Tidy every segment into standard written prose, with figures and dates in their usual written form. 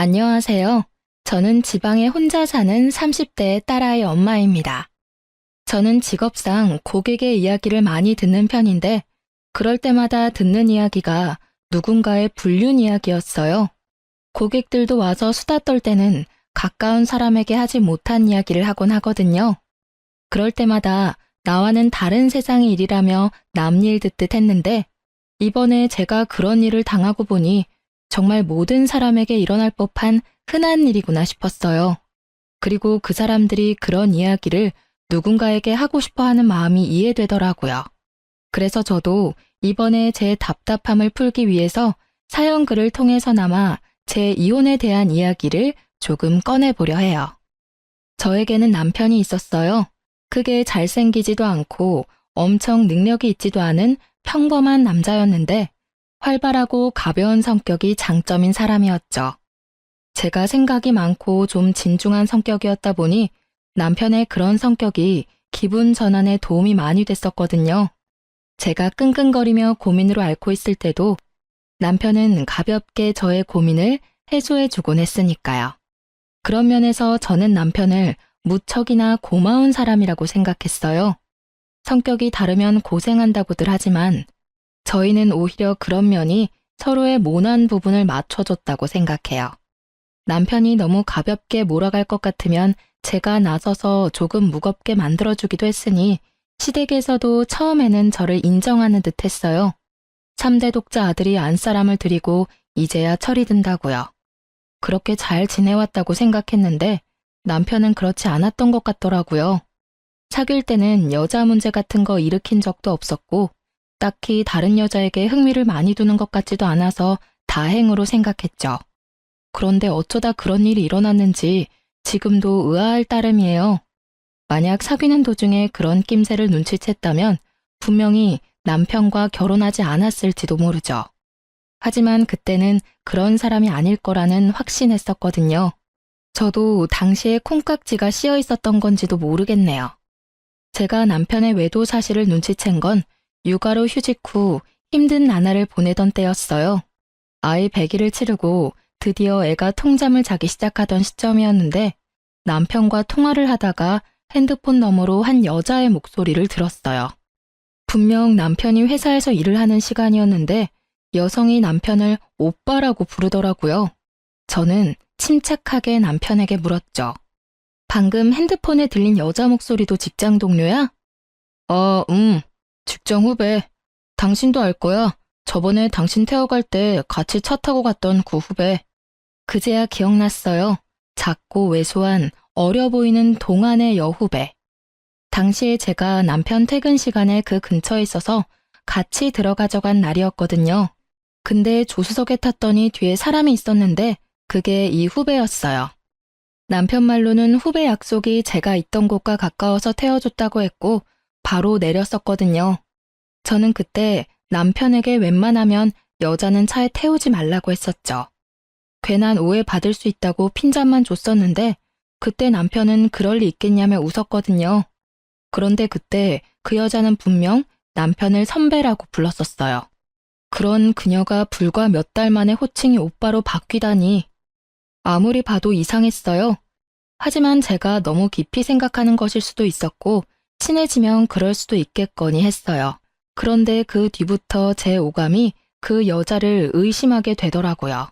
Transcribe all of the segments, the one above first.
안녕하세요. 저는 지방에 혼자 사는 30대 딸아이 엄마입니다. 저는 직업상 고객의 이야기를 많이 듣는 편인데, 그럴 때마다 듣는 이야기가 누군가의 불륜 이야기였어요. 고객들도 와서 수다 떨 때는 가까운 사람에게 하지 못한 이야기를 하곤 하거든요. 그럴 때마다 나와는 다른 세상의 일이라며 남일 듣듯 했는데, 이번에 제가 그런 일을 당하고 보니 정말 모든 사람에게 일어날 법한 흔한 일이구나 싶었어요. 그리고 그 사람들이 그런 이야기를 누군가에게 하고 싶어 하는 마음이 이해되더라고요. 그래서 저도 이번에 제 답답함을 풀기 위해서 사연글을 통해서나마 제 이혼에 대한 이야기를 조금 꺼내보려 해요. 저에게는 남편이 있었어요. 크게 잘생기지도 않고 엄청 능력이 있지도 않은 평범한 남자였는데 활발하고 가벼운 성격이 장점인 사람이었죠. 제가 생각이 많고 좀 진중한 성격이었다 보니 남편의 그런 성격이 기분 전환에 도움이 많이 됐었거든요. 제가 끙끙거리며 고민으로 앓고 있을 때도 남편은 가볍게 저의 고민을 해소해주곤 했으니까요. 그런 면에서 저는 남편을 무척이나 고마운 사람이라고 생각했어요. 성격이 다르면 고생한다고들 하지만 저희는 오히려 그런 면이 서로의 모난 부분을 맞춰줬다고 생각해요. 남편이 너무 가볍게 몰아갈 것 같으면 제가 나서서 조금 무겁게 만들어주기도 했으니 시댁에서도 처음에는 저를 인정하는 듯 했어요. 3대 독자 아들이 안사람을 들이고 이제야 철이 든다고요. 그렇게 잘 지내왔다고 생각했는데 남편은 그렇지 않았던 것 같더라고요. 사귈 때는 여자 문제 같은 거 일으킨 적도 없었고 딱히 다른 여자에게 흥미를 많이 두는 것 같지도 않아서 다행으로 생각했죠. 그런데 어쩌다 그런 일이 일어났는지 지금도 의아할 따름이에요. 만약 사귀는 도중에 그런 낌새를 눈치챘다면 분명히 남편과 결혼하지 않았을지도 모르죠. 하지만 그때는 그런 사람이 아닐 거라는 확신했었거든요. 저도 당시에 콩깍지가 씌어 있었던 건지도 모르겠네요. 제가 남편의 외도 사실을 눈치챈 건 육아로 휴직 후 힘든 나날을 보내던 때였어요. 아이 100일을 치르고 드디어 애가 통잠을 자기 시작하던 시점이었는데 남편과 통화를 하다가 핸드폰 너머로 한 여자의 목소리를 들었어요. 분명 남편이 회사에서 일을 하는 시간이었는데 여성이 남편을 오빠라고 부르더라고요. 저는 침착하게 남편에게 물었죠. 방금 핸드폰에 들린 여자 목소리도 직장 동료야? 직장 후배. 당신도 알 거야. 저번에 당신 태워갈 때 같이 차 타고 갔던 그 후배. 그제야 기억났어요. 작고 왜소한 어려 보이는 동안의 여후배. 당시에 제가 남편 퇴근 시간에 그 근처에 있어서 같이 들어가져간 날이었거든요. 근데 조수석에 탔더니 뒤에 사람이 있었는데 그게 이 후배였어요. 남편 말로는 후배 약속이 제가 있던 곳과 가까워서 태워줬다고 했고 바로 내렸었거든요. 저는 그때 남편에게 웬만하면 여자는 차에 태우지 말라고 했었죠. 괜한 오해 받을 수 있다고 핀잔만 줬었는데 그때 남편은 그럴 리 있겠냐며 웃었거든요. 그런데 그때 그 여자는 분명 남편을 선배라고 불렀었어요. 그런 그녀가 불과 몇 달 만에 호칭이 오빠로 바뀌다니 아무리 봐도 이상했어요. 하지만 제가 너무 깊이 생각하는 것일 수도 있었고 친해지면 그럴 수도 있겠거니 했어요. 그런데 그 뒤부터 제 오감이 그 여자를 의심하게 되더라고요.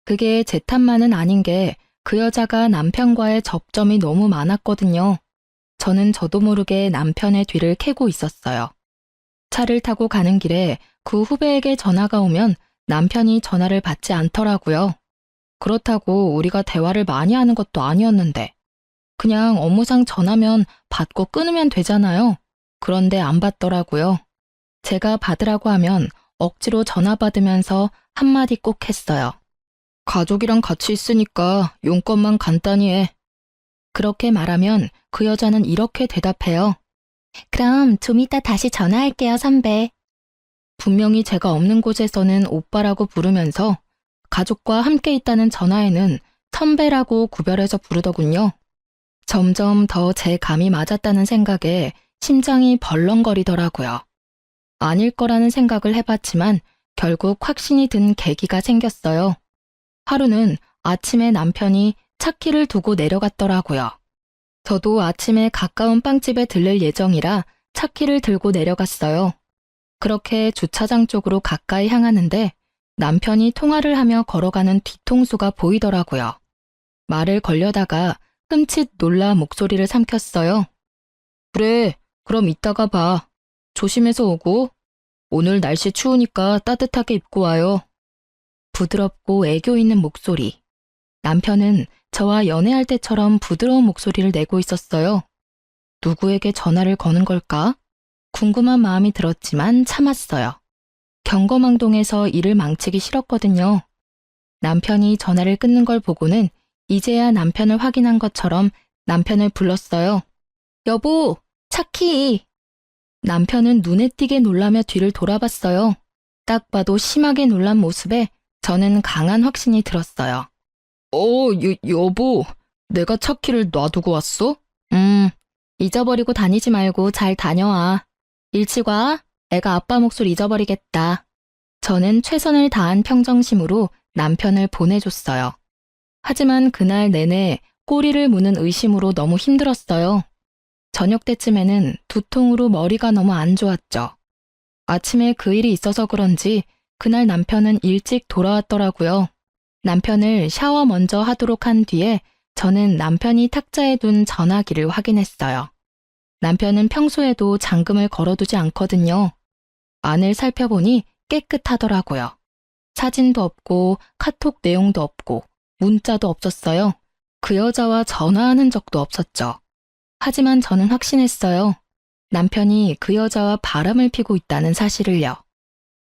그게 제 탓만은 아닌 게 그 여자가 남편과의 접점이 너무 많았거든요. 저는 저도 모르게 남편의 뒤를 캐고 있었어요. 차를 타고 가는 길에 그 후배에게 전화가 오면 남편이 전화를 받지 않더라고요. 그렇다고 우리가 대화를 많이 하는 것도 아니었는데 그냥 업무상 전화면 받고 끊으면 되잖아요. 그런데 안 받더라고요. 제가 받으라고 하면 억지로 전화 받으면서 한마디 꼭 했어요. 가족이랑 같이 있으니까 용건만 간단히 해. 그렇게 말하면 그 여자는 이렇게 대답해요. 그럼 좀 이따 다시 전화할게요, 선배. 분명히 제가 없는 곳에서는 오빠라고 부르면서 가족과 함께 있다는 전화에는 선배라고 구별해서 부르더군요. 점점 더 제 감이 맞았다는 생각에 심장이 벌렁거리더라고요. 아닐 거라는 생각을 해봤지만 결국 확신이 든 계기가 생겼어요. 하루는 아침에 남편이 차 키를 두고 내려갔더라고요. 저도 아침에 가까운 빵집에 들릴 예정이라 차 키를 들고 내려갔어요. 그렇게 주차장 쪽으로 가까이 향하는데 남편이 통화를 하며 걸어가는 뒤통수가 보이더라고요. 말을 걸려다가 흠칫 놀라 목소리를 삼켰어요. 그래, 그럼 이따가 봐. 조심해서 오고. 오늘 날씨 추우니까 따뜻하게 입고 와요. 부드럽고 애교 있는 목소리. 남편은 저와 연애할 때처럼 부드러운 목소리를 내고 있었어요. 누구에게 전화를 거는 걸까? 궁금한 마음이 들었지만 참았어요. 경거망동해서 일을 망치기 싫었거든요. 남편이 전화를 끊는 걸 보고는 이제야 남편을 확인한 것처럼 남편을 불렀어요. 여보, 차키! 남편은 눈에 띄게 놀라며 뒤를 돌아봤어요. 딱 봐도 심하게 놀란 모습에 저는 강한 확신이 들었어요. 여보, 내가 차키를 놔두고 왔어? 잊어버리고 다니지 말고 잘 다녀와. 일찍 와. 애가 아빠 몫을 잊어버리겠다. 저는 최선을 다한 평정심으로 남편을 보내줬어요. 하지만 그날 내내 꼬리를 무는 의심으로 너무 힘들었어요. 저녁 때쯤에는 두통으로 머리가 너무 안 좋았죠. 아침에 그 일이 있어서 그런지 그날 남편은 일찍 돌아왔더라고요. 남편을 샤워 먼저 하도록 한 뒤에 저는 남편이 탁자에 둔 전화기를 확인했어요. 남편은 평소에도 잠금을 걸어두지 않거든요. 안을 살펴보니 깨끗하더라고요. 사진도 없고 카톡 내용도 없고 문자도 없었어요. 그 여자와 전화하는 적도 없었죠. 하지만 저는 확신했어요. 남편이 그 여자와 바람을 피고 있다는 사실을요.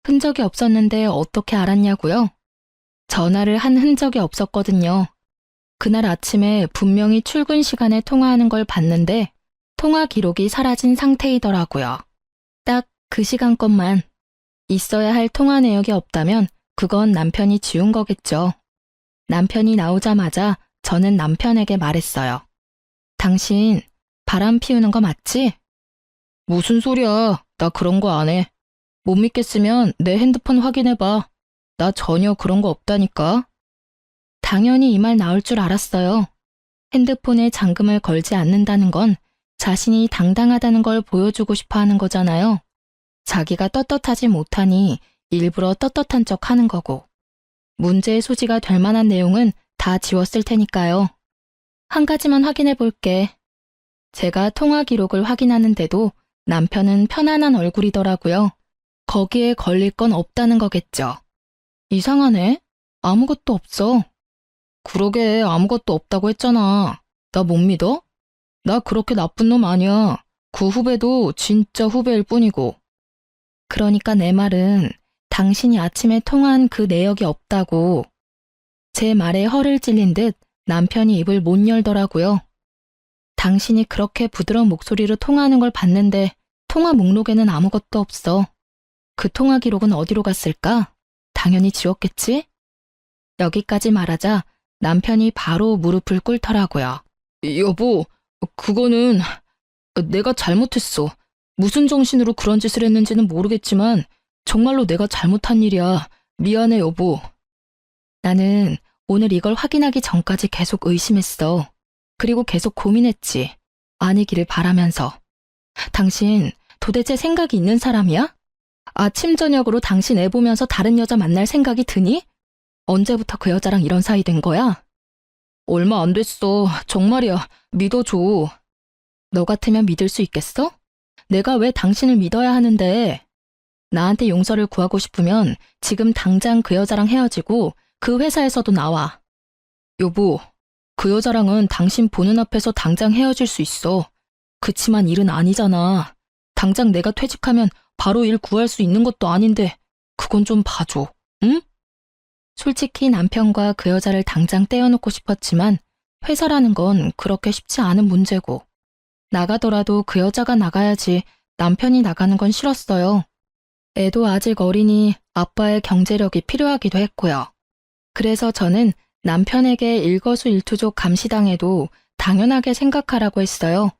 흔적이 없었는데 어떻게 알았냐고요? 전화를 한 흔적이 없었거든요. 그날 아침에 분명히 출근 시간에 통화하는 걸 봤는데 통화 기록이 사라진 상태이더라고요. 딱 그 시간 것만. 있어야 할 통화 내역이 없다면 그건 남편이 지운 거겠죠. 남편이 나오자마자 저는 남편에게 말했어요. 당신 바람 피우는 거 맞지? 무슨 소리야. 나 그런 거 안 해. 못 믿겠으면 내 핸드폰 확인해봐. 나 전혀 그런 거 없다니까. 당연히 이 말 나올 줄 알았어요. 핸드폰에 잠금을 걸지 않는다는 건 자신이 당당하다는 걸 보여주고 싶어 하는 거잖아요. 자기가 떳떳하지 못하니 일부러 떳떳한 척 하는 거고. 문제의 소지가 될 만한 내용은 다 지웠을 테니까요. 한 가지만 확인해 볼게. 제가 통화 기록을 확인하는데도 남편은 편안한 얼굴이더라고요. 거기에 걸릴 건 없다는 거겠죠. 이상하네. 아무것도 없어. 그러게 아무것도 없다고 했잖아. 나 못 믿어? 나 그렇게 나쁜 놈 아니야. 그 후배도 진짜 후배일 뿐이고. 그러니까 내 말은 당신이 아침에 통화한 그 내역이 없다고. 제 말에 허를 찔린 듯 남편이 입을 못 열더라고요. 당신이 그렇게 부드러운 목소리로 통화하는 걸 봤는데 통화 목록에는 아무것도 없어. 그 통화 기록은 어디로 갔을까? 당연히 지웠겠지? 여기까지 말하자 남편이 바로 무릎을 꿇더라고요. 여보, 그거는 내가 잘못했어. 무슨 정신으로 그런 짓을 했는지는 모르겠지만 정말로 내가 잘못한 일이야. 미안해, 여보. 나는 오늘 이걸 확인하기 전까지 계속 의심했어. 그리고 계속 고민했지. 아니기를 바라면서. 당신 도대체 생각이 있는 사람이야? 아침 저녁으로 당신 애 보면서 다른 여자 만날 생각이 드니? 언제부터 그 여자랑 이런 사이 된 거야? 얼마 안 됐어. 정말이야. 믿어줘. 너 같으면 믿을 수 있겠어? 내가 왜 당신을 믿어야 하는데? 나한테 용서를 구하고 싶으면 지금 당장 그 여자랑 헤어지고 그 회사에서도 나와. 여보, 그 여자랑은 당신 보는 앞에서 당장 헤어질 수 있어. 그치만 일은 아니잖아. 당장 내가 퇴직하면 바로 일 구할 수 있는 것도 아닌데 그건 좀 봐줘. 응? 솔직히 남편과 그 여자를 당장 떼어놓고 싶었지만 회사라는 건 그렇게 쉽지 않은 문제고 나가더라도 그 여자가 나가야지 남편이 나가는 건 싫었어요. 애도 아직 어리니 아빠의 경제력이 필요하기도 했고요. 그래서 저는 남편에게 일거수일투족 감시당해도 당연하게 생각하라고 했어요.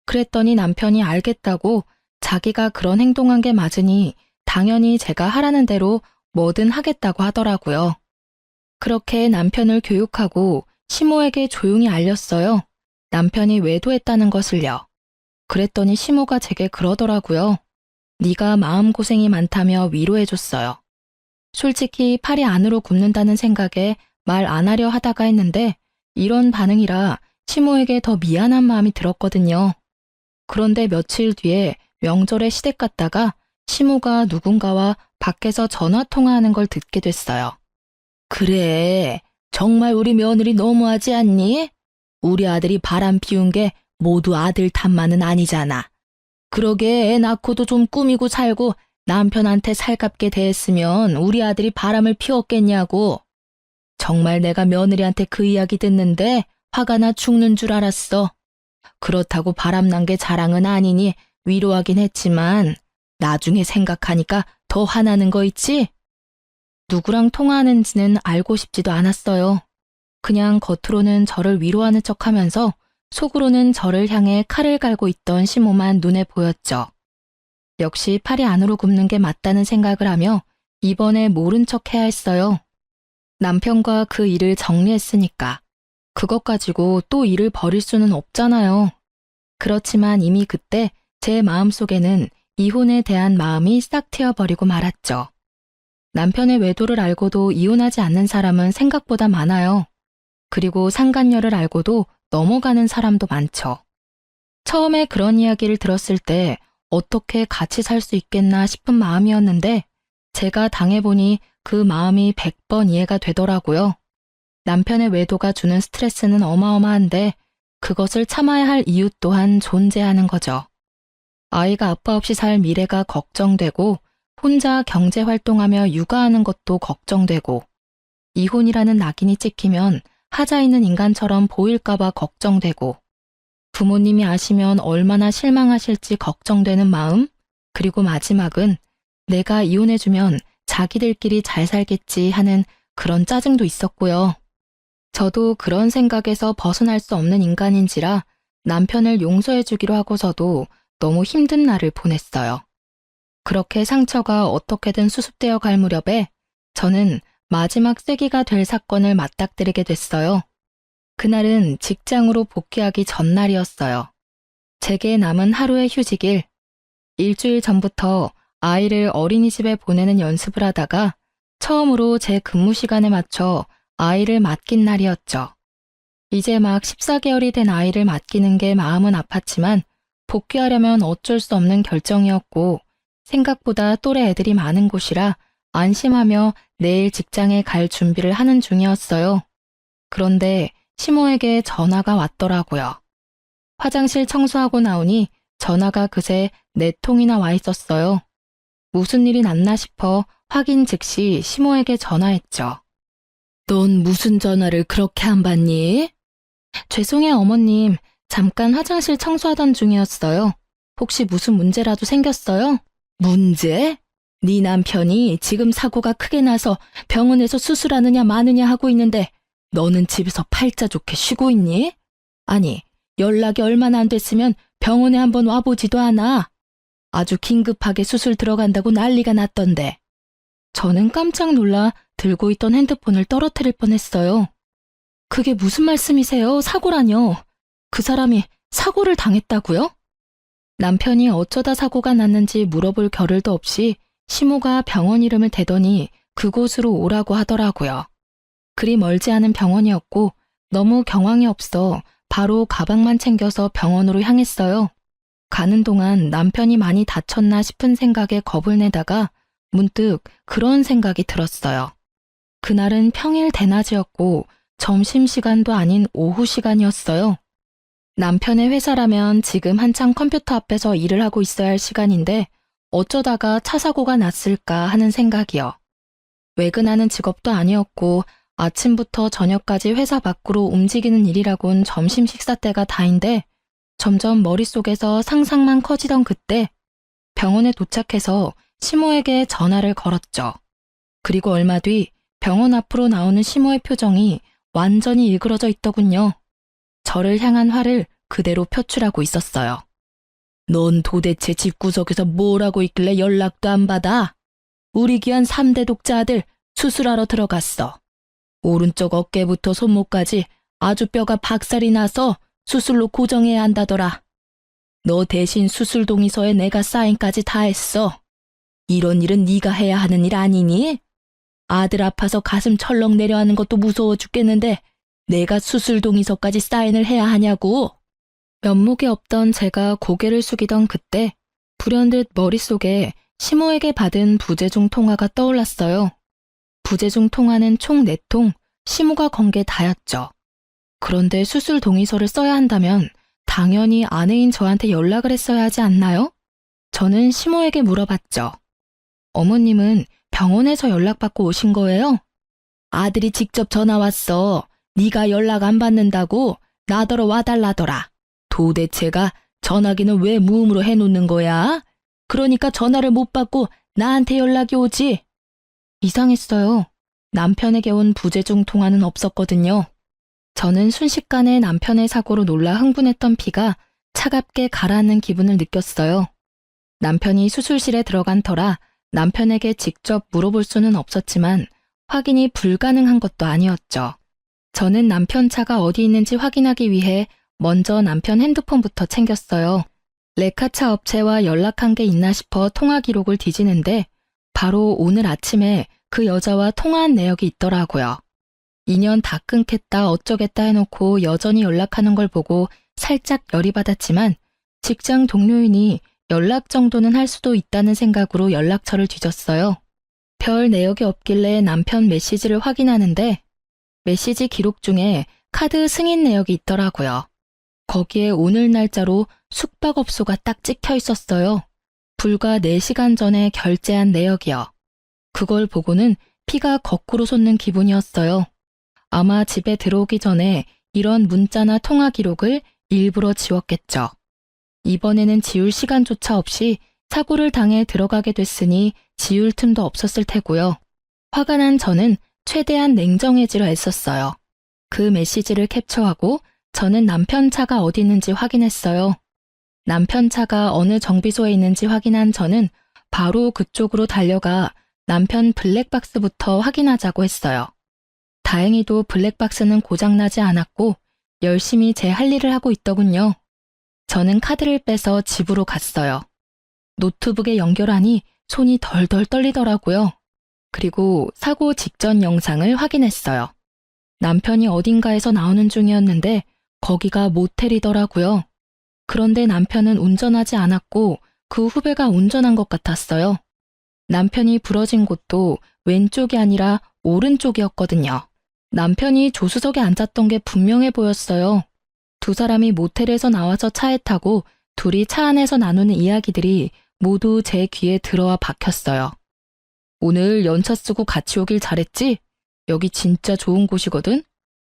그랬더니 남편이 알겠다고 자기가 그런 행동한 게 맞으니 당연히 제가 하라는 대로 뭐든 하겠다고 하더라고요. 그렇게 남편을 교육하고 시모에게 조용히 알렸어요. 남편이 외도했다는 것을요. 그랬더니 시모가 제게 그러더라고요. 네가 마음고생이 많다며 위로해줬어요. 솔직히 팔이 안으로 굽는다는 생각에 말 안 하려 하다가 했는데 이런 반응이라 시모에게 더 미안한 마음이 들었거든요. 그런데 며칠 뒤에 명절에 시댁 갔다가 시모가 누군가와 밖에서 전화 통화하는 걸 듣게 됐어요. 그래, 정말 우리 며느리 너무하지 않니? 우리 아들이 바람 피운 게 모두 아들 탓만은 아니잖아. 그러게 애 낳고도 좀 꾸미고 살고 남편한테 살갑게 대했으면 우리 아들이 바람을 피웠겠냐고. 정말 내가 며느리한테 그 이야기 듣는데 화가 나 죽는 줄 알았어. 그렇다고 바람난 게 자랑은 아니니 위로하긴 했지만 나중에 생각하니까 더 화나는 거 있지? 누구랑 통화하는지는 알고 싶지도 않았어요. 그냥 겉으로는 저를 위로하는 척하면서 속으로는 저를 향해 칼을 갈고 있던 시모만 눈에 보였죠. 역시 팔이 안으로 굽는 게 맞다는 생각을 하며 이번에 모른 척 해야 했어요. 남편과 그 일을 정리했으니까. 그것 가지고 또 일을 벌일 수는 없잖아요. 그렇지만 이미 그때 제 마음속에는 이혼에 대한 마음이 싹 트여버리고 말았죠. 남편의 외도를 알고도 이혼하지 않는 사람은 생각보다 많아요. 그리고 상간녀를 알고도 넘어가는 사람도 많죠. 처음에 그런 이야기를 들었을 때 어떻게 같이 살 수 있겠나 싶은 마음이었는데 제가 당해보니 그 마음이 100번 이해가 되더라고요. 남편의 외도가 주는 스트레스는 어마어마한데 그것을 참아야 할 이유 또한 존재하는 거죠. 아이가 아빠 없이 살 미래가 걱정되고 혼자 경제활동하며 육아하는 것도 걱정되고 이혼이라는 낙인이 찍히면 하자 있는 인간처럼 보일까봐 걱정되고 부모님이 아시면 얼마나 실망하실지 걱정되는 마음, 그리고 마지막은 내가 이혼해주면 자기들끼리 잘 살겠지 하는 그런 짜증도 있었고요. 저도 그런 생각에서 벗어날 수 없는 인간인지라 남편을 용서해주기로 하고서도 너무 힘든 날을 보냈어요. 그렇게 상처가 어떻게든 수습되어 갈 무렵에 저는 마지막 쐐기가 될 사건을 맞닥뜨리게 됐어요. 그날은 직장으로 복귀하기 전날이었어요. 제게 남은 하루의 휴직일. 일주일 전부터 아이를 어린이집에 보내는 연습을 하다가 처음으로 제 근무 시간에 맞춰 아이를 맡긴 날이었죠. 이제 막 14개월이 된 아이를 맡기는 게 마음은 아팠지만 복귀하려면 어쩔 수 없는 결정이었고 생각보다 또래 애들이 많은 곳이라 안심하며 내일 직장에 갈 준비를 하는 중이었어요. 그런데 시모에게 전화가 왔더라고요. 화장실 청소하고 나오니 전화가 그새 4통이나 와 있었어요. 무슨 일이 났나 싶어 확인 즉시 시모에게 전화했죠. 넌 무슨 전화를 그렇게 안 받니? 죄송해요, 어머님. 잠깐 화장실 청소하던 중이었어요. 혹시 무슨 문제라도 생겼어요? 문제? 네 남편이 지금 사고가 크게 나서 병원에서 수술하느냐 마느냐 하고 있는데 너는 집에서 팔자 좋게 쉬고 있니? 아니, 연락이 얼마나 안 됐으면 병원에 한번 와보지도 않아. 아주 긴급하게 수술 들어간다고 난리가 났던데. 저는 깜짝 놀라 들고 있던 핸드폰을 떨어뜨릴 뻔했어요. 그게 무슨 말씀이세요? 사고라뇨. 그 사람이 사고를 당했다고요? 남편이 어쩌다 사고가 났는지 물어볼 겨를도 없이 시모가 병원 이름을 대더니 그곳으로 오라고 하더라고요. 그리 멀지 않은 병원이었고 너무 경황이 없어 바로 가방만 챙겨서 병원으로 향했어요. 가는 동안 남편이 많이 다쳤나 싶은 생각에 겁을 내다가 문득 그런 생각이 들었어요. 그날은 평일 대낮이었고 점심시간도 아닌 오후 시간이었어요. 남편의 회사라면 지금 한창 컴퓨터 앞에서 일을 하고 있어야 할 시간인데 어쩌다가 차 사고가 났을까 하는 생각이요. 외근하는 직업도 아니었고 아침부터 저녁까지 회사 밖으로 움직이는 일이라곤 점심 식사 때가 다인데 점점 머릿속에서 상상만 커지던 그때 병원에 도착해서 시모에게 전화를 걸었죠. 그리고 얼마 뒤 병원 앞으로 나오는 시모의 표정이 완전히 일그러져 있더군요. 저를 향한 화를 그대로 표출하고 있었어요. 넌 도대체 집구석에서 뭘 하고 있길래 연락도 안 받아? 우리 귀한 3대 독자 아들 수술하러 들어갔어. 오른쪽 어깨부터 손목까지 아주 뼈가 박살이 나서 수술로 고정해야 한다더라. 너 대신 수술 동의서에 내가 사인까지 다 했어. 이런 일은 네가 해야 하는 일 아니니? 아들 아파서 가슴 철렁 내려앉는 것도 무서워 죽겠는데 내가 수술 동의서까지 사인을 해야 하냐고. 면목이 없던 제가 고개를 숙이던 그때 불현듯 머릿속에 시모에게 받은 부재중 통화가 떠올랐어요. 부재중 통화는 총 4통, 시모가 건 게 다였죠. 그런데 수술 동의서를 써야 한다면 당연히 아내인 저한테 연락을 했어야 하지 않나요? 저는 시모에게 물어봤죠. 어머님은 병원에서 연락받고 오신 거예요? 아들이 직접 전화 왔어. 네가 연락 안 받는다고 나더러 와달라더라. 도대체가 전화기는 왜 무음으로 해놓는 거야? 그러니까 전화를 못 받고 나한테 연락이 오지. 이상했어요. 남편에게 온 부재중 통화는 없었거든요. 저는 순식간에 남편의 사고로 놀라 흥분했던 피가 차갑게 가라앉는 기분을 느꼈어요. 남편이 수술실에 들어간 터라 남편에게 직접 물어볼 수는 없었지만 확인이 불가능한 것도 아니었죠. 저는 남편 차가 어디 있는지 확인하기 위해 먼저 남편 핸드폰부터 챙겼어요. 레카차 업체와 연락한 게 있나 싶어 통화 기록을 뒤지는데 바로 오늘 아침에 그 여자와 통화한 내역이 있더라고요. 인연 다 끊겠다 어쩌겠다 해놓고 여전히 연락하는 걸 보고 살짝 열이 받았지만 직장 동료이니 연락 정도는 할 수도 있다는 생각으로 연락처를 뒤졌어요. 별 내역이 없길래 남편 메시지를 확인하는데 메시지 기록 중에 카드 승인 내역이 있더라고요. 거기에 오늘 날짜로 숙박업소가 딱 찍혀 있었어요. 불과 4시간 전에 결제한 내역이요. 그걸 보고는 피가 거꾸로 솟는 기분이었어요. 아마 집에 들어오기 전에 이런 문자나 통화 기록을 일부러 지웠겠죠. 이번에는 지울 시간조차 없이 사고를 당해 들어가게 됐으니 지울 틈도 없었을 테고요. 화가 난 저는 최대한 냉정해지려 애썼어요. 그 메시지를 캡처하고 저는 남편 차가 어디 있는지 확인했어요. 남편 차가 어느 정비소에 있는지 확인한 저는 바로 그쪽으로 달려가 남편 블랙박스부터 확인하자고 했어요. 다행히도 블랙박스는 고장나지 않았고 열심히 제 할 일을 하고 있더군요. 저는 카드를 빼서 집으로 갔어요. 노트북에 연결하니 손이 덜덜 떨리더라고요. 그리고 사고 직전 영상을 확인했어요. 남편이 어딘가에서 나오는 중이었는데 거기가 모텔이더라고요. 그런데 남편은 운전하지 않았고 그 후배가 운전한 것 같았어요. 남편이 부러진 곳도 왼쪽이 아니라 오른쪽이었거든요. 남편이 조수석에 앉았던 게 분명해 보였어요. 두 사람이 모텔에서 나와서 차에 타고 둘이 차 안에서 나누는 이야기들이 모두 제 귀에 들어와 박혔어요. 오늘 연차 쓰고 같이 오길 잘했지? 여기 진짜 좋은 곳이거든?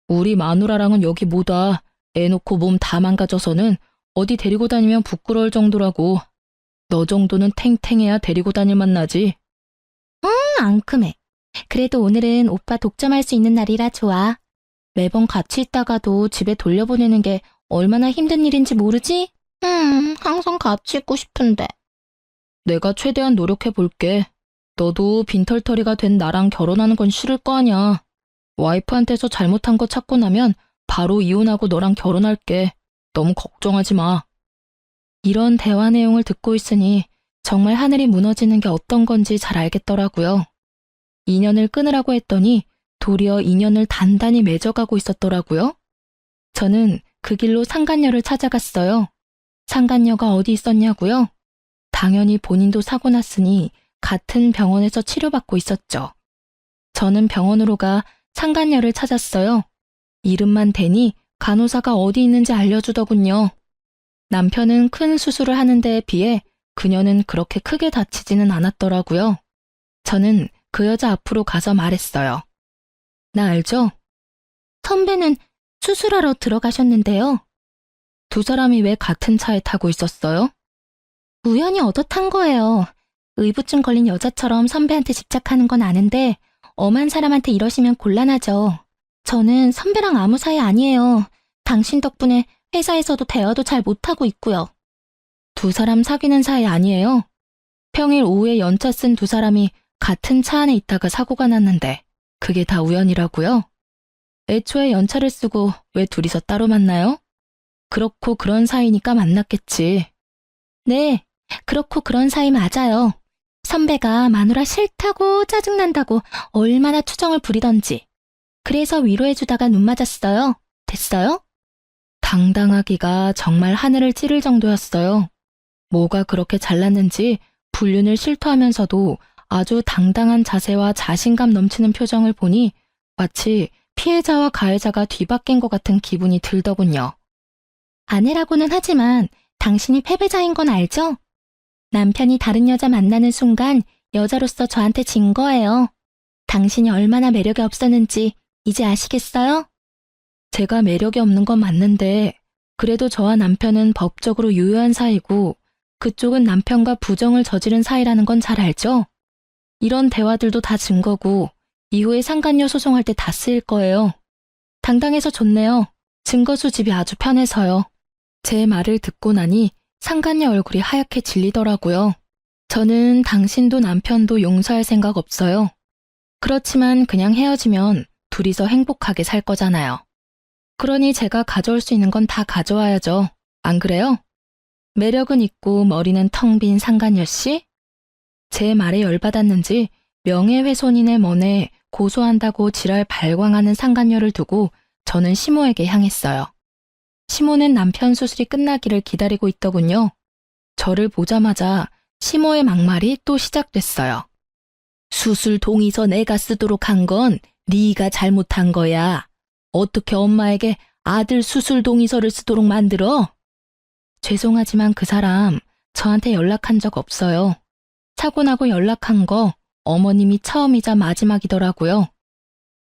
우리 마누라랑은 여기 못 와. 애 놓고 몸 다 망가져서는 어디 데리고 다니면 부끄러울 정도라고. 너 정도는 탱탱해야 데리고 다닐 만나지. 앙큼해. 그래도 오늘은 오빠 독점할 수 있는 날이라 좋아. 매번 같이 있다가도 집에 돌려보내는 게 얼마나 힘든 일인지 모르지? 항상 같이 있고 싶은데. 내가 최대한 노력해 볼게. 너도 빈털터리가 된 나랑 결혼하는 건 싫을 거 아냐. 와이프한테서 잘못한 거 찾고 나면 바로 이혼하고 너랑 결혼할게. 너무 걱정하지 마. 이런 대화 내용을 듣고 있으니 정말 하늘이 무너지는 게 어떤 건지 잘 알겠더라고요. 인연을 끊으라고 했더니 도리어 인연을 단단히 맺어가고 있었더라고요. 저는 그 길로 상간녀를 찾아갔어요. 상간녀가 어디 있었냐고요? 당연히 본인도 사고 났으니 같은 병원에서 치료받고 있었죠. 저는 병원으로 가 상간녀를 찾았어요. 이름만 대니 간호사가 어디 있는지 알려주더군요. 남편은 큰 수술을 하는 데에 비해 그녀는 그렇게 크게 다치지는 않았더라고요. 저는 그 여자 앞으로 가서 말했어요. 나 알죠? 선배는 수술하러 들어가셨는데요. 두 사람이 왜 같은 차에 타고 있었어요? 우연히 얻어 탄 거예요. 의부증 걸린 여자처럼 선배한테 집착하는 건 아는데 엄한 사람한테 이러시면 곤란하죠. 저는 선배랑 아무 사이 아니에요. 당신 덕분에 회사에서도 대화도 잘 못하고 있고요. 두 사람 사귀는 사이 아니에요? 평일 오후에 연차 쓴 두 사람이 같은 차 안에 있다가 사고가 났는데 그게 다 우연이라고요? 애초에 연차를 쓰고 왜 둘이서 따로 만나요? 그렇고 그런 사이니까 만났겠지. 네, 그렇고 그런 사이 맞아요. 선배가 마누라 싫다고 짜증난다고 얼마나 투정을 부리던지. 그래서 위로해주다가 눈 맞았어요. 됐어요? 당당하기가 정말 하늘을 찌를 정도였어요. 뭐가 그렇게 잘났는지 불륜을 실토하면서도 아주 당당한 자세와 자신감 넘치는 표정을 보니 마치 피해자와 가해자가 뒤바뀐 것 같은 기분이 들더군요. 아내라고는 하지만 당신이 패배자인 건 알죠? 남편이 다른 여자 만나는 순간 여자로서 저한테 진 거예요. 당신이 얼마나 매력이 없었는지 이제 아시겠어요? 제가 매력이 없는 건 맞는데 그래도 저와 남편은 법적으로 유효한 사이고 그쪽은 남편과 부정을 저지른 사이라는 건 잘 알죠? 이런 대화들도 다 증거고 이후에 상간녀 소송할 때 다 쓰일 거예요. 당당해서 좋네요. 증거 수집이 아주 편해서요. 제 말을 듣고 나니 상간녀 얼굴이 하얗게 질리더라고요. 저는 당신도 남편도 용서할 생각 없어요. 그렇지만 그냥 헤어지면 둘이서 행복하게 살 거잖아요. 그러니 제가 가져올 수 있는 건 다 가져와야죠. 안 그래요? 매력은 있고 머리는 텅 빈 상간녀 씨? 제 말에 열받았는지 명예훼손인의 먼에 고소한다고 지랄 발광하는 상간녀를 두고 저는 시모에게 향했어요. 시모는 남편 수술이 끝나기를 기다리고 있더군요. 저를 보자마자 시모의 막말이 또 시작됐어요. 수술 동의서 내가 쓰도록 한 건 네가 잘못한 거야. 어떻게 엄마에게 아들 수술 동의서를 쓰도록 만들어? 죄송하지만 그 사람 저한테 연락한 적 없어요. 사고 나고 연락한 거 어머님이 처음이자 마지막이더라고요.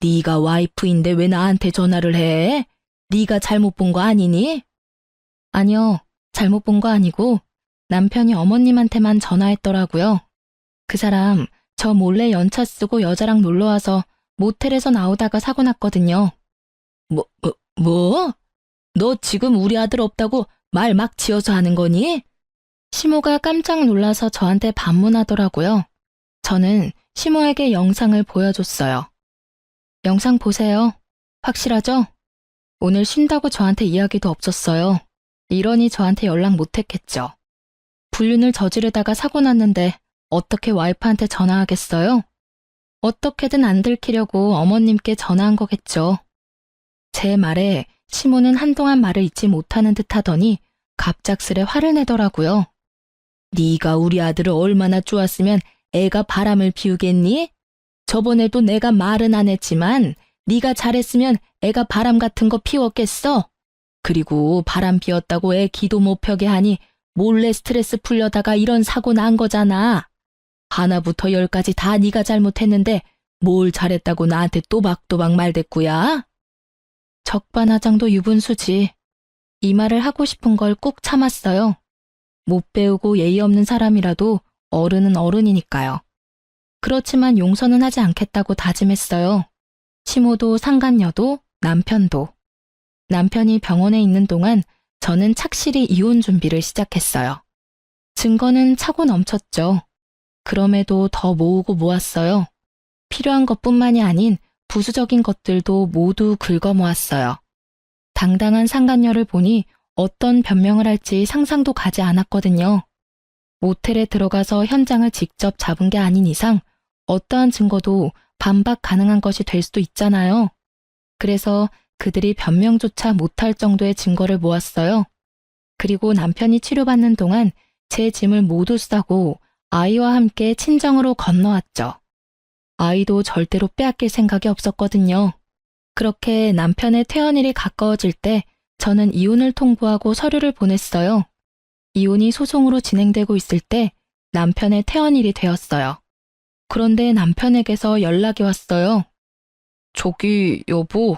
네가 와이프인데 왜 나한테 전화를 해? 네가 잘못 본 거 아니니? 아니요, 잘못 본 거 아니고 남편이 어머님한테만 전화했더라고요. 그 사람 저 몰래 연차 쓰고 여자랑 놀러와서 모텔에서 나오다가 사고 났거든요. 뭐? 너 지금 우리 아들 없다고 말 막 지어서 하는 거니? 시모가 깜짝 놀라서 저한테 반문하더라고요. 저는 시모에게 영상을 보여줬어요. 영상 보세요. 확실하죠? 오늘 쉰다고 저한테 이야기도 없었어요. 이러니 저한테 연락 못했겠죠. 불륜을 저지르다가 사고 났는데 어떻게 와이프한테 전화하겠어요? 어떻게든 안 들키려고 어머님께 전화한 거겠죠. 제 말에 시모는 한동안 말을 잊지 못하는 듯 하더니 갑작스레 화를 내더라고요. 네가 우리 아들을 얼마나 좋았으면 애가 바람을 피우겠니? 저번에도 내가 말은 안 했지만 네가 잘했으면 애가 바람 같은 거 피웠겠어. 그리고 바람 피웠다고 애 기도 못 펴게 하니 몰래 스트레스 풀려다가 이런 사고 난 거잖아. 하나부터 열까지 다 네가 잘못했는데 뭘 잘했다고 나한테 또박또박 말대꾸야? 적반하장도 유분수지. 이 말을 하고 싶은 걸 꾹 참았어요. 못 배우고 예의 없는 사람이라도 어른은 어른이니까요. 그렇지만 용서는 하지 않겠다고 다짐했어요. 시모도 상간녀도 남편도. 남편이 병원에 있는 동안 저는 착실히 이혼 준비를 시작했어요. 증거는 차고 넘쳤죠. 그럼에도 더 모으고 모았어요. 필요한 것뿐만이 아닌 부수적인 것들도 모두 긁어 모았어요. 당당한 상간녀를 보니 어떤 변명을 할지 상상도 가지 않았거든요. 모텔에 들어가서 현장을 직접 잡은 게 아닌 이상 어떠한 증거도 반박 가능한 것이 될 수도 있잖아요. 그래서 그들이 변명조차 못할 정도의 증거를 모았어요. 그리고 남편이 치료받는 동안 제 짐을 모두 싸고 아이와 함께 친정으로 건너왔죠. 아이도 절대로 빼앗길 생각이 없었거든요. 그렇게 남편의 퇴원일이 가까워질 때 저는 이혼을 통보하고 서류를 보냈어요. 이혼이 소송으로 진행되고 있을 때 남편의 퇴원일이 되었어요. 그런데 남편에게서 연락이 왔어요. 저기 여보,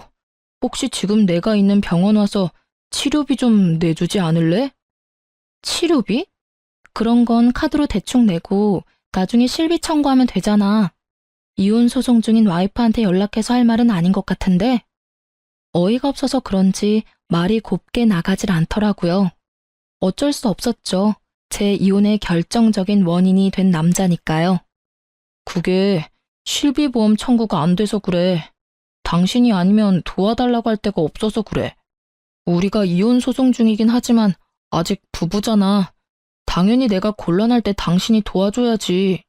혹시 지금 내가 있는 병원 와서 치료비 좀 내주지 않을래? 치료비? 그런 건 카드로 대충 내고 나중에 실비 청구하면 되잖아. 이혼 소송 중인 와이프한테 연락해서 할 말은 아닌 것 같은데 어이가 없어서 그런지 말이 곱게 나가질 않더라고요. 어쩔 수 없었죠. 제 이혼의 결정적인 원인이 된 남자니까요. 그게 실비보험 청구가 안 돼서 그래. 당신이 아니면 도와달라고 할 데가 없어서 그래. 우리가 이혼 소송 중이긴 하지만 아직 부부잖아. 당연히 내가 곤란할 때 당신이 도와줘야지.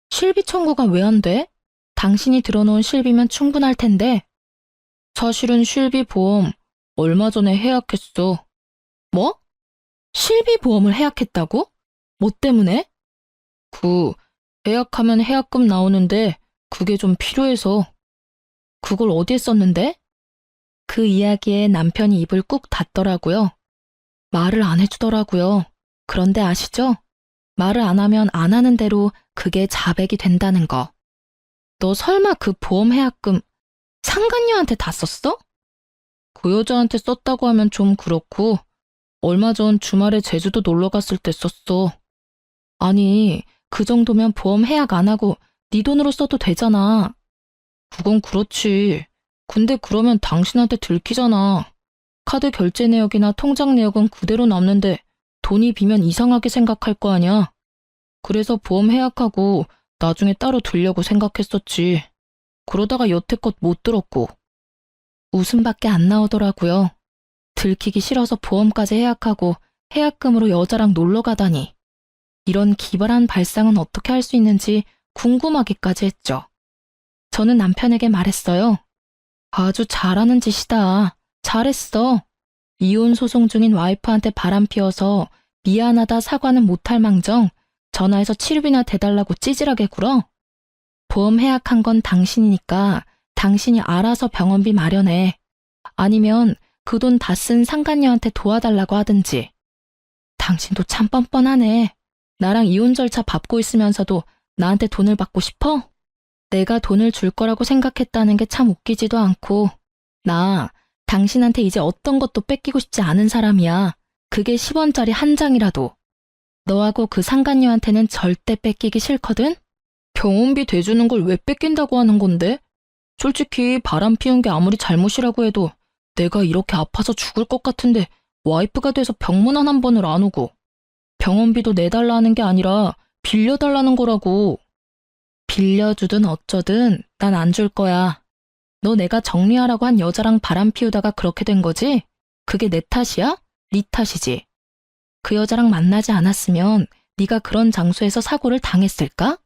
실비 청구가 왜 안 돼? 당신이 들어놓은 실비면 충분할 텐데. 사실은 실비 보험 얼마 전에 해약했어. 뭐? 실비 보험을 해약했다고? 뭐 때문에? 해약하면 해약금 나오는데 그게 좀 필요해서. 그걸 어디에 썼는데? 그 이야기에 남편이 입을 꾹 닫더라고요. 말을 안 해주더라고요. 그런데 아시죠? 말을 안 하면 안 하는 대로 그게 자백이 된다는 거. 너 설마 그 보험 해약금 상간녀한테 다 썼어? 그 여자한테 썼다고 하면 좀 그렇고 얼마 전 주말에 제주도 놀러 갔을 때 썼어. 아니, 그 정도면 보험 해약 안 하고 네 돈으로 써도 되잖아. 그건 그렇지. 근데 그러면 당신한테 들키잖아. 카드 결제 내역이나 통장 내역은 그대로 남는데 돈이 비면 이상하게 생각할 거 아니야. 그래서 보험 해약하고 나중에 따로 들려고 생각했었지. 그러다가 여태껏 못 들었고. 웃음밖에 안 나오더라고요. 들키기 싫어서 보험까지 해약하고 해약금으로 여자랑 놀러 가다니. 이런 기발한 발상은 어떻게 할 수 있는지 궁금하기까지 했죠. 저는 남편에게 말했어요. 아주 잘하는 짓이다. 잘했어. 이혼 소송 중인 와이프한테 바람 피워서 미안하다 사과는 못할 망정 전화해서 치료비나 대달라고 찌질하게 굴어? 보험 해약한 건 당신이니까 당신이 알아서 병원비 마련해. 아니면 그 돈 다 쓴 상간녀한테 도와달라고 하든지. 당신도 참 뻔뻔하네. 나랑 이혼 절차 밟고 있으면서도 나한테 돈을 받고 싶어? 내가 돈을 줄 거라고 생각했다는 게 참 웃기지도 않고. 나 당신한테 이제 어떤 것도 뺏기고 싶지 않은 사람이야. 그게 10원짜리 한 장이라도. 너하고 그 상간녀한테는 절대 뺏기기 싫거든? 병원비 대주는 걸 왜 뺏긴다고 하는 건데? 솔직히 바람 피운 게 아무리 잘못이라고 해도 내가 이렇게 아파서 죽을 것 같은데 와이프가 돼서 병문안 한 번을 안 오고 병원비도 내달라는 게 아니라 빌려달라는 거라고. 빌려주든 어쩌든 난 안 줄 거야. 너 내가 정리하라고 한 여자랑 바람 피우다가 그렇게 된 거지? 그게 내 탓이야? 네 탓이지. 그 여자랑 만나지 않았으면 네가 그런 장소에서 사고를 당했을까?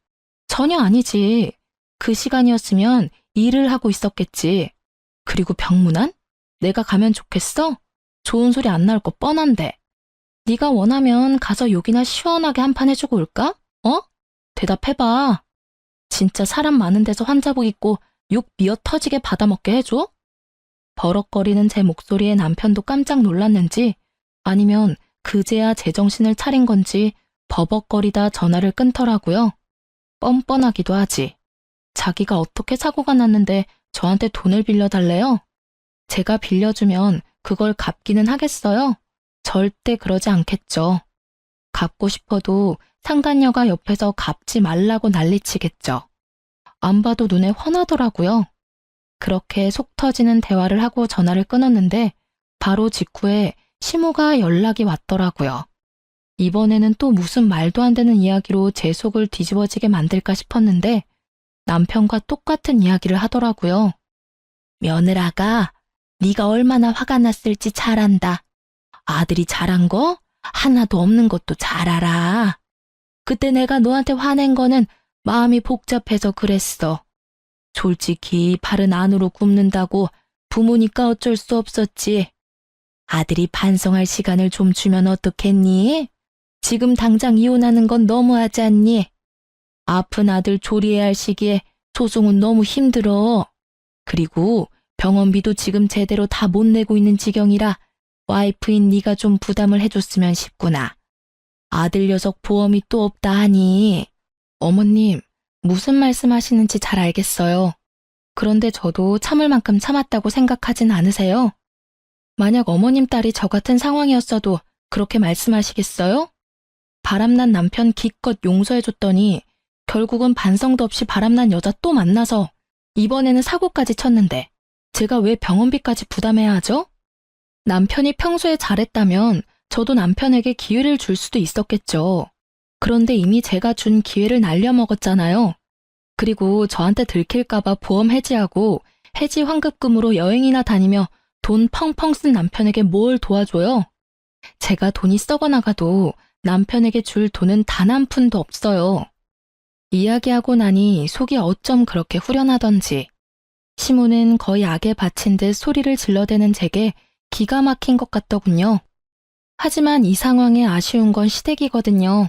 전혀 아니지. 그 시간이었으면 일을 하고 있었겠지. 그리고 병문안? 내가 가면 좋겠어? 좋은 소리 안 나올 거 뻔한데. 네가 원하면 가서 욕이나 시원하게 한 판 해주고 올까? 어? 대답해봐. 진짜 사람 많은 데서 환자복 입고 욕 미어 터지게 받아먹게 해줘? 버럭거리는 제 목소리에 남편도 깜짝 놀랐는지 아니면 그제야 제정신을 차린 건지 버벅거리다 전화를 끊더라고요. 뻔뻔하기도 하지. 자기가 어떻게 사고가 났는데 저한테 돈을 빌려달래요? 제가 빌려주면 그걸 갚기는 하겠어요? 절대 그러지 않겠죠. 갚고 싶어도 상간녀가 옆에서 갚지 말라고 난리치겠죠. 안 봐도 눈에 훤하더라고요. 그렇게 속 터지는 대화를 하고 전화를 끊었는데 바로 직후에 시모가 연락이 왔더라고요. 이번에는 또 무슨 말도 안 되는 이야기로 제 속을 뒤집어지게 만들까 싶었는데 남편과 똑같은 이야기를 하더라고요. 며느라가 네가 얼마나 화가 났을지 잘 안다. 아들이 잘한 거 하나도 없는 것도 잘 알아. 그때 내가 너한테 화낸 거는 마음이 복잡해서 그랬어. 솔직히 발은 안으로 굽는다고 부모니까 어쩔 수 없었지. 아들이 반성할 시간을 좀 주면 어떻겠니? 지금 당장 이혼하는 건 너무하지 않니? 아픈 아들 조리해야 할 시기에 소송은 너무 힘들어. 그리고 병원비도 지금 제대로 다 못 내고 있는 지경이라 와이프인 네가 좀 부담을 해줬으면 싶구나. 아들 녀석 보험이 또 없다 하니. 어머님, 무슨 말씀하시는지 잘 알겠어요. 그런데 저도 참을 만큼 참았다고 생각하진 않으세요? 만약 어머님 딸이 저 같은 상황이었어도 그렇게 말씀하시겠어요? 바람난 남편 기껏 용서해줬더니 결국은 반성도 없이 바람난 여자 또 만나서 이번에는 사고까지 쳤는데 제가 왜 병원비까지 부담해야 하죠? 남편이 평소에 잘했다면 저도 남편에게 기회를 줄 수도 있었겠죠. 그런데 이미 제가 준 기회를 날려먹었잖아요. 그리고 저한테 들킬까봐 보험 해지하고 해지 환급금으로 여행이나 다니며 돈 펑펑 쓴 남편에게 뭘 도와줘요? 제가 돈이 썩어나가도 남편에게 줄 돈은 단 한 푼도 없어요. 이야기하고 나니 속이 어쩜 그렇게 후련하던지. 시모는 거의 악에 바친 듯 소리를 질러대는 제게 기가 막힌 것 같더군요. 하지만 이 상황에 아쉬운 건 시댁이거든요.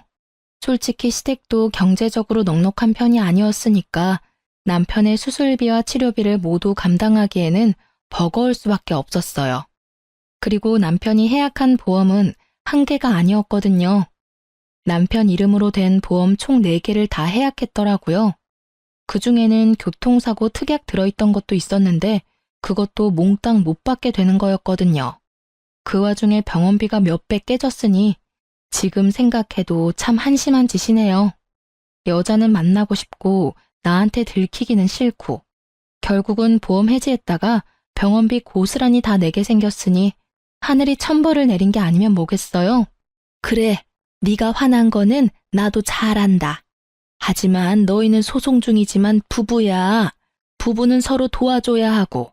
솔직히 시댁도 경제적으로 넉넉한 편이 아니었으니까 남편의 수술비와 치료비를 모두 감당하기에는 버거울 수밖에 없었어요. 그리고 남편이 해약한 보험은 한 개가 아니었거든요. 남편 이름으로 된 보험 총 4개를 다 해약했더라고요. 그중에는 교통사고 특약 들어있던 것도 있었는데 그것도 몽땅 못 받게 되는 거였거든요. 그 와중에 병원비가 몇 배 깨졌으니 지금 생각해도 참 한심한 짓이네요. 여자는 만나고 싶고 나한테 들키기는 싫고 결국은 보험 해지했다가 병원비 고스란히 다 내게 생겼으니 하늘이 천벌을 내린 게 아니면 뭐겠어요? 그래, 네가 화난 거는 나도 잘 안다. 하지만 너희는 소송 중이지만 부부야. 부부는 서로 도와줘야 하고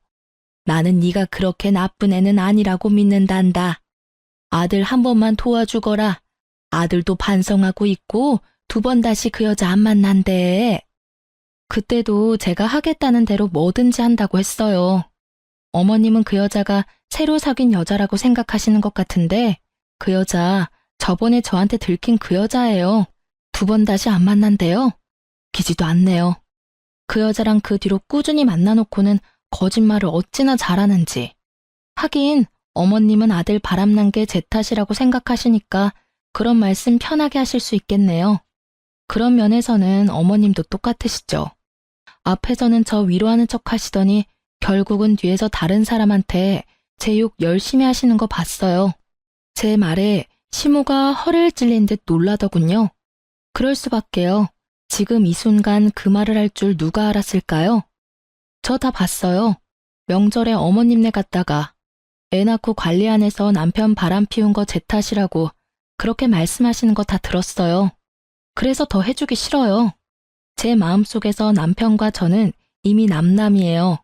나는 네가 그렇게 나쁜 애는 아니라고 믿는단다. 아들 한 번만 도와주거라. 아들도 반성하고 있고 2번 다시 그 여자 안 만난대. 그때도 제가 하겠다는 대로 뭐든지 한다고 했어요. 어머님은 그 여자가 새로 사귄 여자라고 생각하시는 것 같은데 그 여자 저번에 저한테 들킨 그 여자예요. 2번 다시 안 만난대요. 기지도 않네요. 그 여자랑 그 뒤로 꾸준히 만나놓고는 거짓말을 어찌나 잘하는지. 하긴 어머님은 아들 바람난 게 제 탓이라고 생각하시니까 그런 말씀 편하게 하실 수 있겠네요. 그런 면에서는 어머님도 똑같으시죠. 앞에서는 저 위로하는 척 하시더니 결국은 뒤에서 다른 사람한테 제 욕 열심히 하시는 거 봤어요. 제 말에 시모가 허를 찔린 듯 놀라더군요. 그럴 수밖에요. 지금 이 순간 그 말을 할 줄 누가 알았을까요? 저 다 봤어요. 명절에 어머님네 갔다가 애 낳고 관리 안 해서 남편 바람 피운 거 제 탓이라고 그렇게 말씀하시는 거 다 들었어요. 그래서 더 해주기 싫어요. 제 마음속에서 남편과 저는 이미 남남이에요.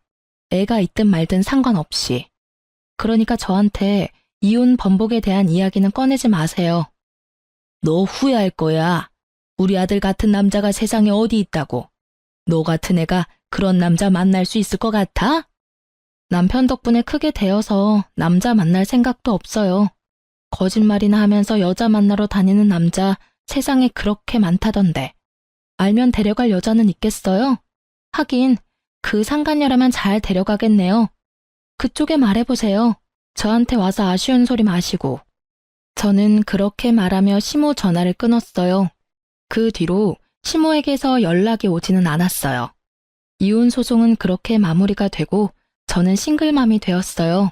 애가 있든 말든 상관없이. 그러니까 저한테 이혼 번복에 대한 이야기는 꺼내지 마세요. 너 후회할 거야. 우리 아들 같은 남자가 세상에 어디 있다고. 너 같은 애가 그런 남자 만날 수 있을 것 같아? 남편 덕분에 크게 되어서 남자 만날 생각도 없어요. 거짓말이나 하면서 여자 만나러 다니는 남자 세상에 그렇게 많다던데. 알면 데려갈 여자는 있겠어요? 하긴 그 상간녀라면 잘 데려가겠네요. 그쪽에 말해보세요. 저한테 와서 아쉬운 소리 마시고. 저는 그렇게 말하며 시모 전화를 끊었어요. 그 뒤로 시모에게서 연락이 오지는 않았어요. 이혼 소송은 그렇게 마무리가 되고 저는 싱글맘이 되었어요.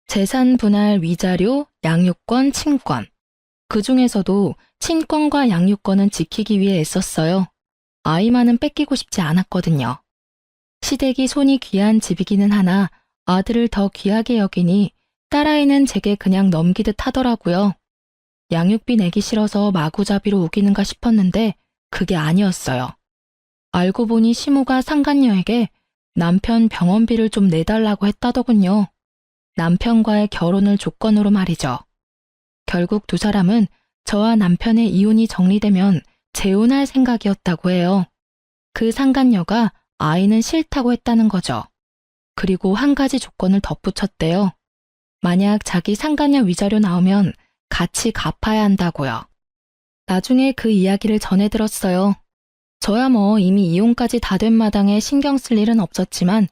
재산 분할 위자료, 양육권, 친권. 그 중에서도 친권과 양육권은 지키기 위해 애썼어요. 아이만은 뺏기고 싶지 않았거든요. 시댁이 손이 귀한 집이기는 하나 아들을 더 귀하게 여기니 딸아이는 제게 그냥 넘기듯 하더라고요. 양육비 내기 싫어서 마구잡이로 우기는가 싶었는데 그게 아니었어요. 알고 보니 시모가 상간녀에게 남편 병원비를 좀 내달라고 했다더군요. 남편과의 결혼을 조건으로 말이죠. 결국 두 사람은 저와 남편의 이혼이 정리되면 재혼할 생각이었다고 해요. 그 상간녀가 아이는 싫다고 했다는 거죠. 그리고 한 가지 조건을 덧붙였대요. 만약 자기 상간녀 위자료 나오면 같이 갚아야 한다고요. 나중에 그 이야기를 전해 들었어요. 저야 뭐 이미 이혼까지 다 된 마당에 신경 쓸 일은 없었지만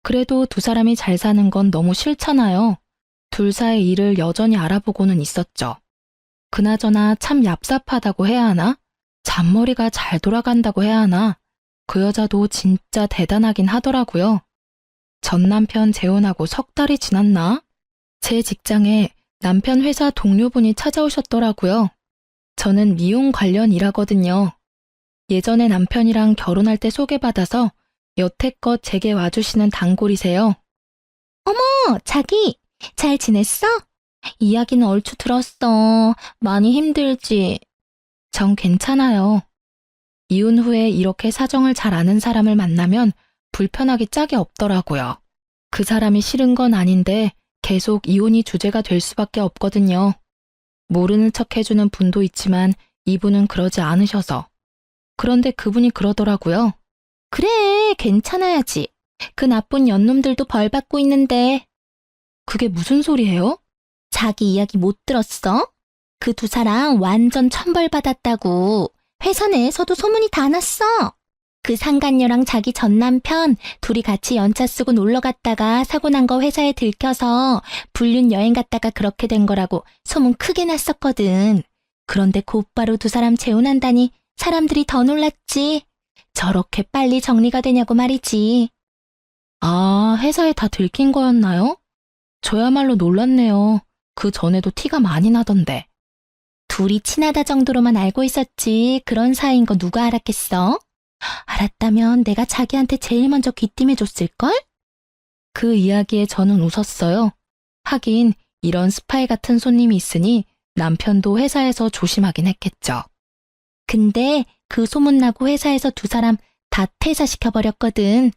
그래도 두 사람이 잘 사는 건 너무 싫잖아요. 둘 사이 일을 여전히 알아보고는 있었죠. 그나저나 참 얍삽하다고 해야 하나? 잔머리가 잘 돌아간다고 해야 하나? 그 여자도 진짜 대단하긴 하더라고요. 전 남편 재혼하고 석 달이 지났나? 제 직장에 남편 회사 동료분이 찾아오셨더라고요. 저는 미용 관련 일하거든요. 예전에 남편이랑 결혼할 때 소개받아서 여태껏 제게 와주시는 단골이세요. 어머, 자기, 잘 지냈어? 이야기는 얼추 들었어. 많이 힘들지? 전 괜찮아요. 이혼 후에 이렇게 사정을 잘 아는 사람을 만나면 불편하기 짝이 없더라고요. 그 사람이 싫은 건 아닌데 계속 이혼이 주제가 될 수밖에 없거든요. 모르는 척 해주는 분도 있지만 이분은 그러지 않으셔서. 그런데 그분이 그러더라고요. 그래, 괜찮아야지. 그 나쁜 연놈들도 벌 받고 있는데. 그게 무슨 소리예요? 자기 이야기 못 들었어? 그 두 사람 완전 천벌 받았다고. 회사 내에서도 소문이 다 났어. 그 상간녀랑 자기 전 남편 둘이 같이 연차 쓰고 놀러 갔다가 사고 난 거 회사에 들켜서 불륜 여행 갔다가 그렇게 된 거라고 소문 크게 났었거든. 그런데 곧바로 두 사람 재혼한다니 사람들이 더 놀랐지. 저렇게 빨리 정리가 되냐고 말이지. 아, 회사에 다 들킨 거였나요? 저야말로 놀랐네요. 그 전에도 티가 많이 나던데. 둘이 친하다 정도로만 알고 있었지 그런 사이인 거 누가 알았겠어? 알았다면 내가 자기한테 제일 먼저 귀띔해줬을걸? 그 이야기에 저는 웃었어요. 하긴 이런 스파이 같은 손님이 있으니 남편도 회사에서 조심하긴 했겠죠. 근데 그 소문나고 회사에서 두 사람 다 퇴사시켜버렸거든.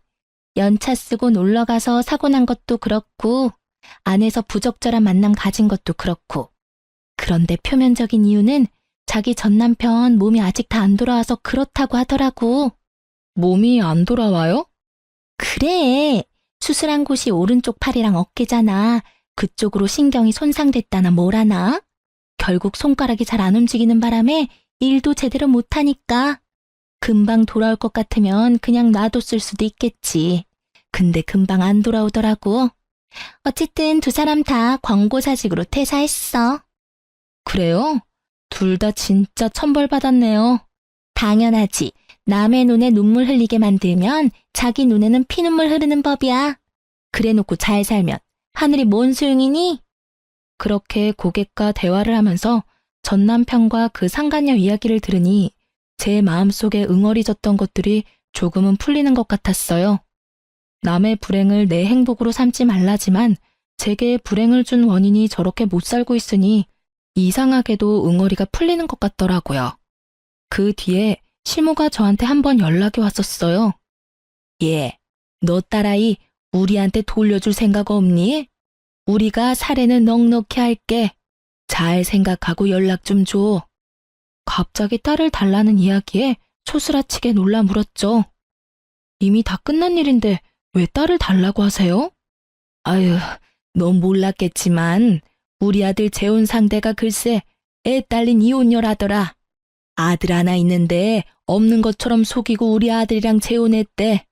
연차 쓰고 놀러가서 사고 난 것도 그렇고 안에서 부적절한 만남 가진 것도 그렇고. 그런데 표면적인 이유는 자기 전 남편 몸이 아직 다 안 돌아와서 그렇다고 하더라고. 몸이 안 돌아와요? 그래. 수술한 곳이 오른쪽 팔이랑 어깨잖아. 그쪽으로 신경이 손상됐다나 뭐라나. 결국 손가락이 잘 안 움직이는 바람에 일도 제대로 못하니까. 금방 돌아올 것 같으면 그냥 놔뒀을 수도 있겠지. 근데 금방 안 돌아오더라고. 어쨌든 두 사람 다 권고사직으로 퇴사했어. 그래요? 둘 다 진짜 천벌받았네요. 당연하지. 남의 눈에 눈물 흘리게 만들면 자기 눈에는 피눈물 흐르는 법이야. 그래놓고 잘 살면 하늘이 뭔 소용이니? 그렇게 고객과 대화를 하면서 전 남편과 그 상간녀 이야기를 들으니 제 마음속에 응어리졌던 것들이 조금은 풀리는 것 같았어요. 남의 불행을 내 행복으로 삼지 말라지만 제게 불행을 준 원인이 저렇게 못 살고 있으니 이상하게도 응어리가 풀리는 것 같더라고요. 그 뒤에 시모가 저한테 한번 연락이 왔었어요. 예, 너 딸아이 우리한테 돌려줄 생각 없니? 우리가 사례는 넉넉히 할게. 잘 생각하고 연락 좀 줘. 갑자기 딸을 달라는 이야기에 초스라치게 놀라 물었죠. 이미 다 끝난 일인데 왜 딸을 달라고 하세요? 아유, 넌 몰랐겠지만 우리 아들 재혼 상대가 글쎄 애 딸린 이혼녀라더라. 아들 하나 있는데 없는 것처럼 속이고 우리 아들이랑 재혼했대.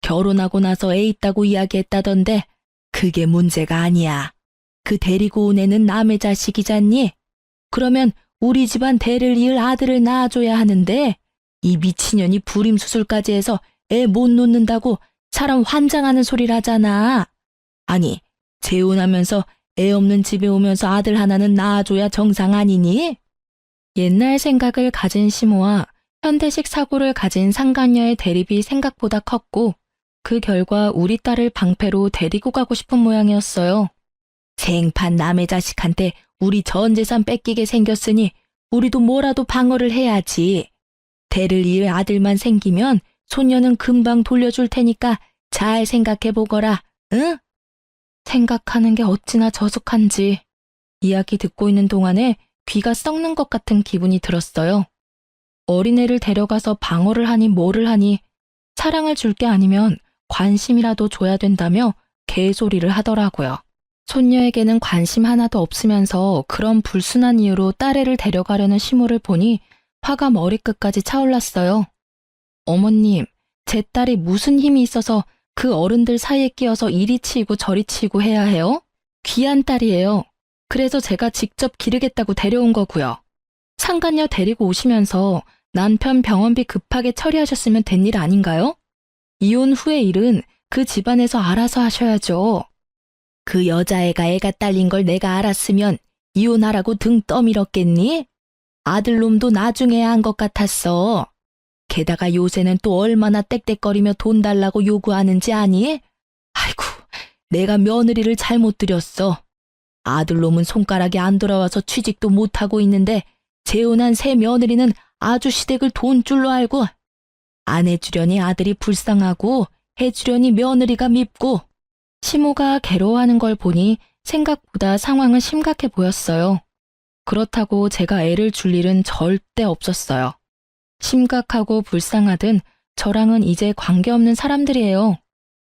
결혼하고 나서 애 있다고 이야기했다던데 그게 문제가 아니야. 그 데리고 온 애는 남의 자식이잖니? 그러면 우리 집안 대를 이을 아들을 낳아줘야 하는데 이 미친년이 불임수술까지 해서 애 못 놓는다고 사람 환장하는 소리를 하잖아. 아니, 재혼하면서 애 없는 집에 오면서 아들 하나는 낳아줘야 정상 아니니? 옛날 생각을 가진 시모와 현대식 사고를 가진 상간녀의 대립이 생각보다 컸고 그 결과 우리 딸을 방패로 데리고 가고 싶은 모양이었어요. 생판 남의 자식한테 우리 전 재산 뺏기게 생겼으니 우리도 뭐라도 방어를 해야지. 대를 이을 아들만 생기면 손녀는 금방 돌려줄 테니까 잘 생각해보거라, 응? 생각하는 게 어찌나 저속한지 이야기 듣고 있는 동안에 귀가 썩는 것 같은 기분이 들었어요. 어린애를 데려가서 방어를 하니 뭐를 하니 사랑을 줄 게 아니면 관심이라도 줘야 된다며 개소리를 하더라고요. 손녀에게는 관심 하나도 없으면서 그런 불순한 이유로 딸애를 데려가려는 시모를 보니 화가 머리끝까지 차올랐어요. 어머님, 제 딸이 무슨 힘이 있어서 그 어른들 사이에 끼어서 이리 치이고 저리 치이고 해야 해요? 귀한 딸이에요. 그래서 제가 직접 기르겠다고 데려온 거고요. 상간녀 데리고 오시면서 남편 병원비 급하게 처리하셨으면 된 일 아닌가요? 이혼 후의 일은 그 집안에서 알아서 하셔야죠. 그 여자애가 애가 딸린 걸 내가 알았으면 이혼하라고 등 떠밀었겠니? 아들놈도 나중에 한 것 같았어. 게다가 요새는 또 얼마나 떽떽거리며 돈 달라고 요구하는지 아니? 아이고, 내가 며느리를 잘못 들였어. 아들놈은 손가락이 안 돌아와서 취직도 못하고 있는데 재혼한 새 며느리는 아주 시댁을 돈줄로 알고 안 해주려니 아들이 불쌍하고 해주려니 며느리가 밉고 시모가 괴로워하는 걸 보니 생각보다 상황은 심각해 보였어요. 그렇다고 제가 애를 줄 일은 절대 없었어요. 심각하고 불쌍하든 저랑은 이제 관계없는 사람들이에요.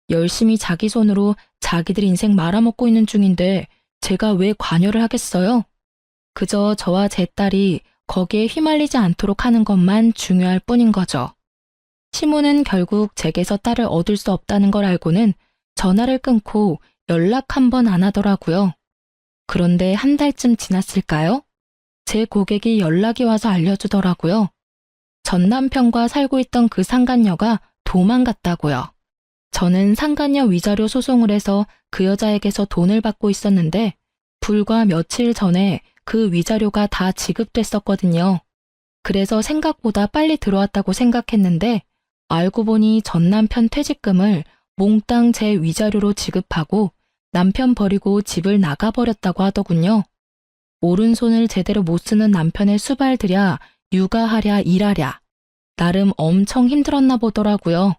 열심히 자기 손으로 자기들 인생 말아먹고 있는 중인데 제가 왜 관여를 하겠어요? 그저 저와 제 딸이 거기에 휘말리지 않도록 하는 것만 중요할 뿐인 거죠. 시모는 결국 제게서 딸을 얻을 수 없다는 걸 알고는 전화를 끊고 연락 한 번 안 하더라고요. 그런데 한 달쯤 지났을까요? 제 고객이 연락이 와서 알려주더라고요. 전 남편과 살고 있던 그 상간녀가 도망갔다고요. 저는 상간녀 위자료 소송을 해서 그 여자에게서 돈을 받고 있었는데 불과 며칠 전에 그 위자료가 다 지급됐었거든요. 그래서 생각보다 빨리 들어왔다고 생각했는데 알고 보니 전 남편 퇴직금을 몽땅 제 위자료로 지급하고 남편 버리고 집을 나가버렸다고 하더군요. 오른손을 제대로 못 쓰는 남편의 수발들야 육아하랴 일하랴 나름 엄청 힘들었나 보더라고요.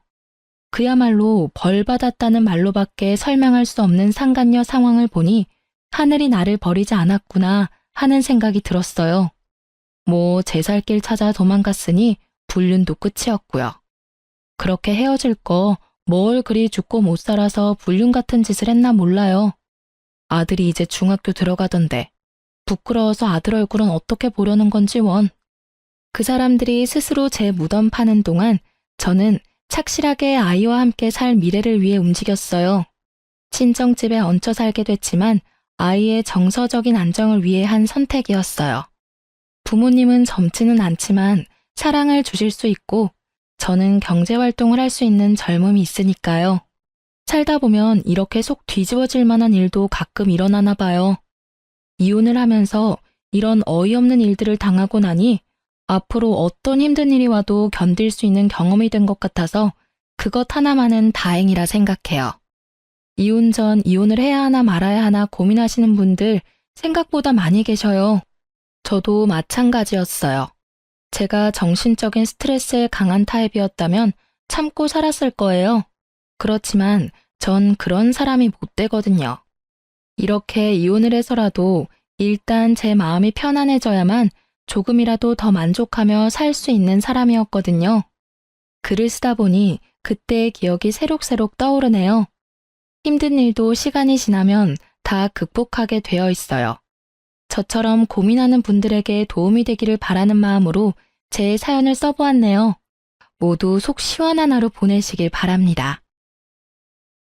그야말로 벌 받았다는 말로밖에 설명할 수 없는 상간녀 상황을 보니 하늘이 나를 버리지 않았구나 하는 생각이 들었어요. 뭐 제 살 길 찾아 도망갔으니 불륜도 끝이었고요. 그렇게 헤어질 거 뭘 그리 죽고 못 살아서 불륜 같은 짓을 했나 몰라요. 아들이 이제 중학교 들어가던데 부끄러워서 아들 얼굴은 어떻게 보려는 건지 원. 그 사람들이 스스로 제 무덤 파는 동안 저는 착실하게 아이와 함께 살 미래를 위해 움직였어요. 친정집에 얹혀 살게 됐지만 아이의 정서적인 안정을 위해 한 선택이었어요. 부모님은 젊지는 않지만 사랑을 주실 수 있고 저는 경제활동을 할 수 있는 젊음이 있으니까요. 살다 보면 이렇게 속 뒤집어질 만한 일도 가끔 일어나나 봐요. 이혼을 하면서 이런 어이없는 일들을 당하고 나니 앞으로 어떤 힘든 일이 와도 견딜 수 있는 경험이 된 것 같아서 그것 하나만은 다행이라 생각해요. 이혼 전 이혼을 해야 하나 말아야 하나 고민하시는 분들 생각보다 많이 계셔요. 저도 마찬가지였어요. 제가 정신적인 스트레스에 강한 타입이었다면 참고 살았을 거예요. 그렇지만 전 그런 사람이 못 되거든요. 이렇게 이혼을 해서라도 일단 제 마음이 편안해져야만 조금이라도 더 만족하며 살 수 있는 사람이었거든요. 글을 쓰다 보니 그때의 기억이 새록새록 떠오르네요. 힘든 일도 시간이 지나면 다 극복하게 되어 있어요. 저처럼 고민하는 분들에게 도움이 되기를 바라는 마음으로 제 사연을 써보았네요. 모두 속 시원한 하루 보내시길 바랍니다.